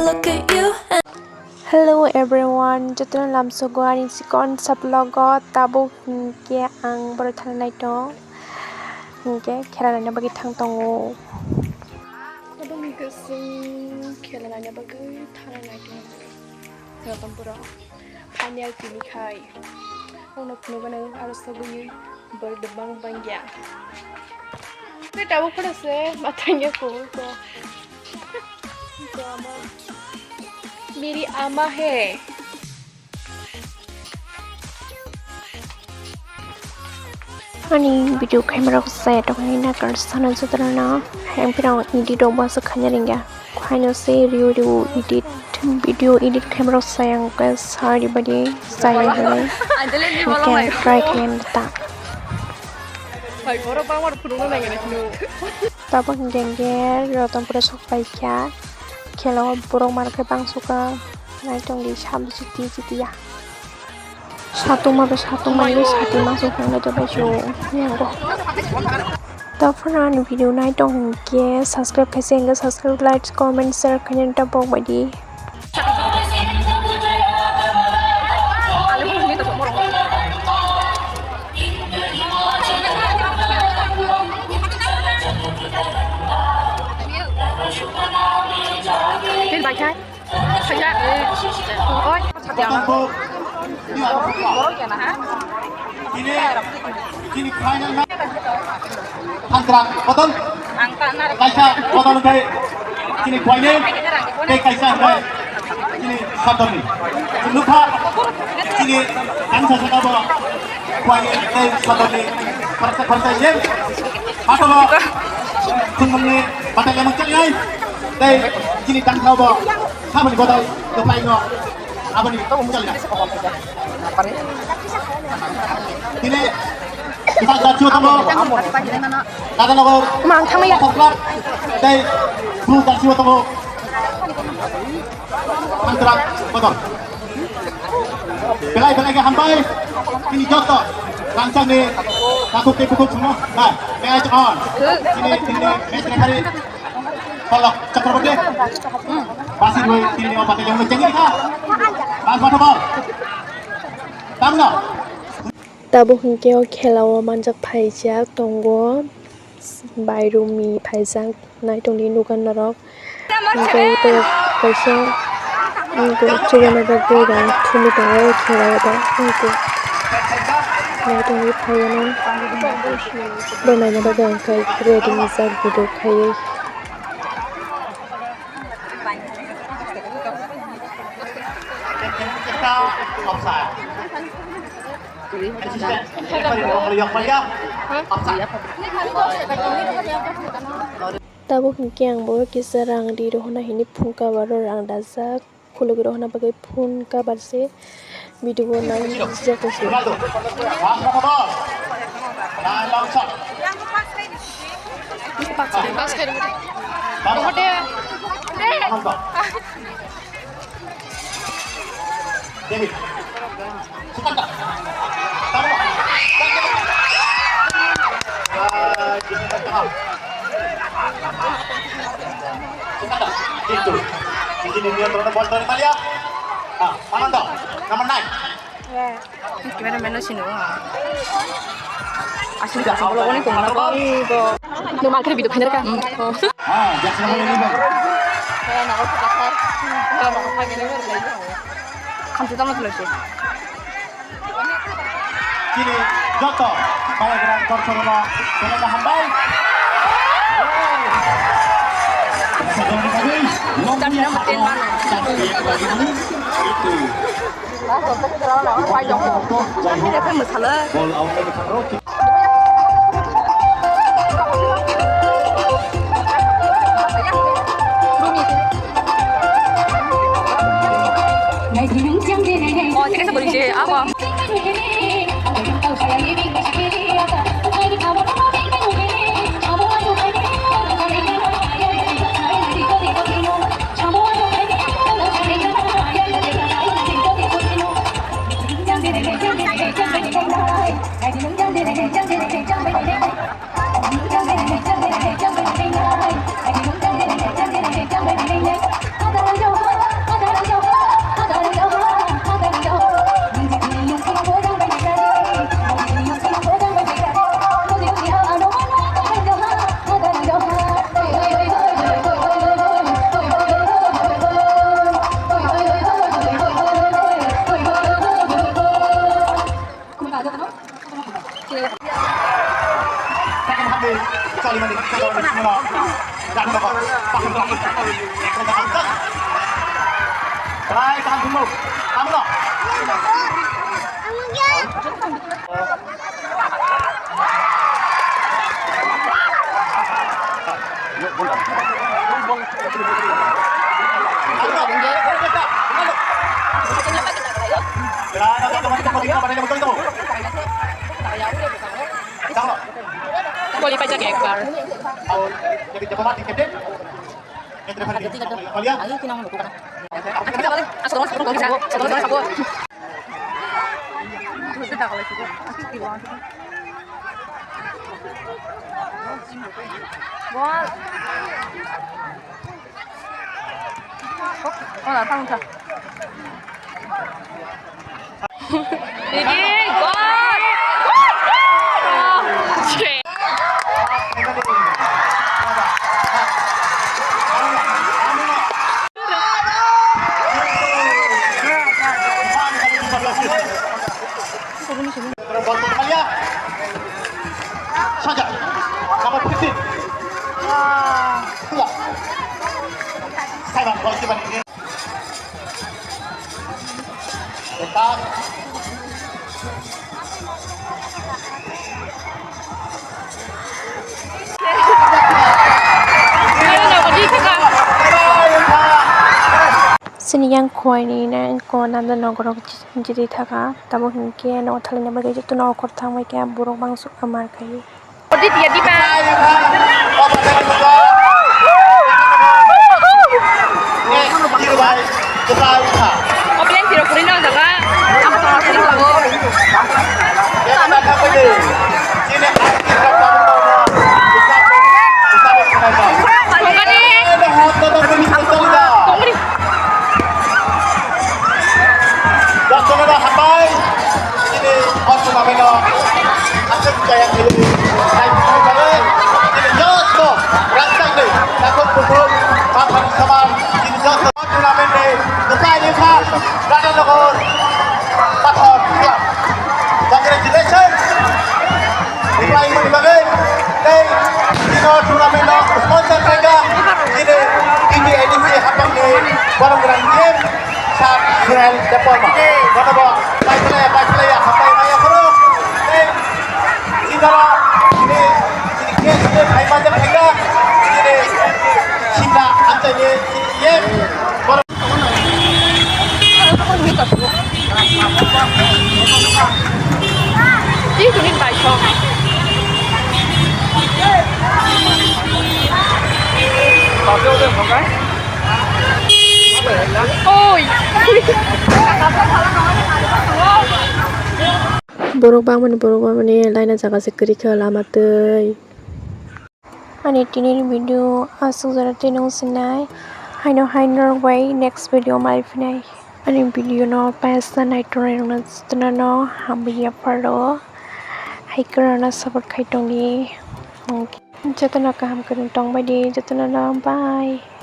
look at you. Hello everyone, jatuh dalam sebuah insikon sablogo tabu hingga ang bertanya itu hingga kerana bagi tang tongo. Tabu hingga sing kerana bagi tang itu kerana pura hanya kini kai. Orang penuh harus tahu berdebang bangya. Tapi tabu pada se matanya ko. मेरी आमा है अनि video camera को सेट होने ना कर साना जुतरना हम फिर एडिट होगा से खाने रहेंगे खाने से वीडियो एडिट कैमरा से yang ke सारी बड़ी saya ini mungkin try kalian tak tapi hingga rotan pura sok ya kalau burung marke bang suka naik di sham cuti ya satu manis satu masuk yang itu baju yang go tapi video naik dong ke subscribe kasih enggak subscribe like comment share kalian tak bawa bagi bài trái thấy ra ôi chào nó antara botol kaisa botol kai kini kuaine kai kaisa kai kini sadoni lupa kini kansa sakabo kuaine kai sadoni parsa jem apa lo kumne batang yang macam lain đây kini tăng thao bò sao mình có đâu được lại ngọ apa nih kamu mencari kini kita gacu kamu kata lo mang thang ya đây blue gacu kamu antara botol belai ke hambai kini jodoh langsung nih takut semua nah match on kini match hari kalau Chakraborty masih dua tim 5 partai yang mencengin kah? Mas Botol. Tahu nggak? Tabu hingga kalau manjak pajak tunggu baru mi pajak naik tunggu nukan narok hingga itu pajak hingga juga naik dan tumi tunggu kalau ada hingga naik tunggu pajak bermain bagai kayak ready misal video kayak tabu hingga boleh kisah rang di rohna ini pun kabar rang dasa kalau di rohna bagai pun kabar se video nang jatuh sih David, suka tak? Tahu tak? Suka tak? Itu. Di sini dia turun bola dari Malia. Mana tak? Nama naik. Gimana main sini? Asyik tak sebelum ini kau mana kau? Normal kan video kamera kan? Jangan sama ini bang. Nak aku kasar. Nak aku panggil ini lagi. Kamu tak mau terus? Kini Joto pada gerak Korsoroma dengan hambai. Jangan nama ten mana? Itu. Ini kan masalah. Oh, tiga sebelum je apa? Hãy subscribe cho kênh Ghiền Mì Gõ để không bỏ lỡ những video hấp dẫn. Baik, tahan dulu. Kamu loh. Boleh baca kekar. Jadi coba mati kedip. Kalian? Ayo kita mau bukan. Asal masuk kalau bisa. Asal masuk aku. Sudah kalau itu. Wah. Oh, 나 상타. 이게 와! Bantu kalian. Saja. Nomor 15. Iya. Saya bang, kalau coba ini. Tetap. Sini yang koi ni na ko nanda nogoro jadi thaka tabo hingke no thalina bagi jetu no kor thang mai ke burung bangsuk amar kai Odi dia di mana? Open tiro kurina jaga. Apa tahu sini kamu? Congratulations! Dipay mo ibagay kay Dino Tournament of sponsor mereka ini edisi habang ni Barang Grandier sa Israel Deporma. Kata ba, baik playa, sampai maya karo. Indara ini kes ni ay macam mereka ini Cina antanya ye Ih, kuning baik kok. Ôi. borok bang mani laina jaga se kri kha lama tei ani tini video asuk jara tinong sinai haino way next video mai finai ani video no paisa nai tore no stna no hambiya paro haikrana support khai tongni jatona kaham karing tong bai di jatona bye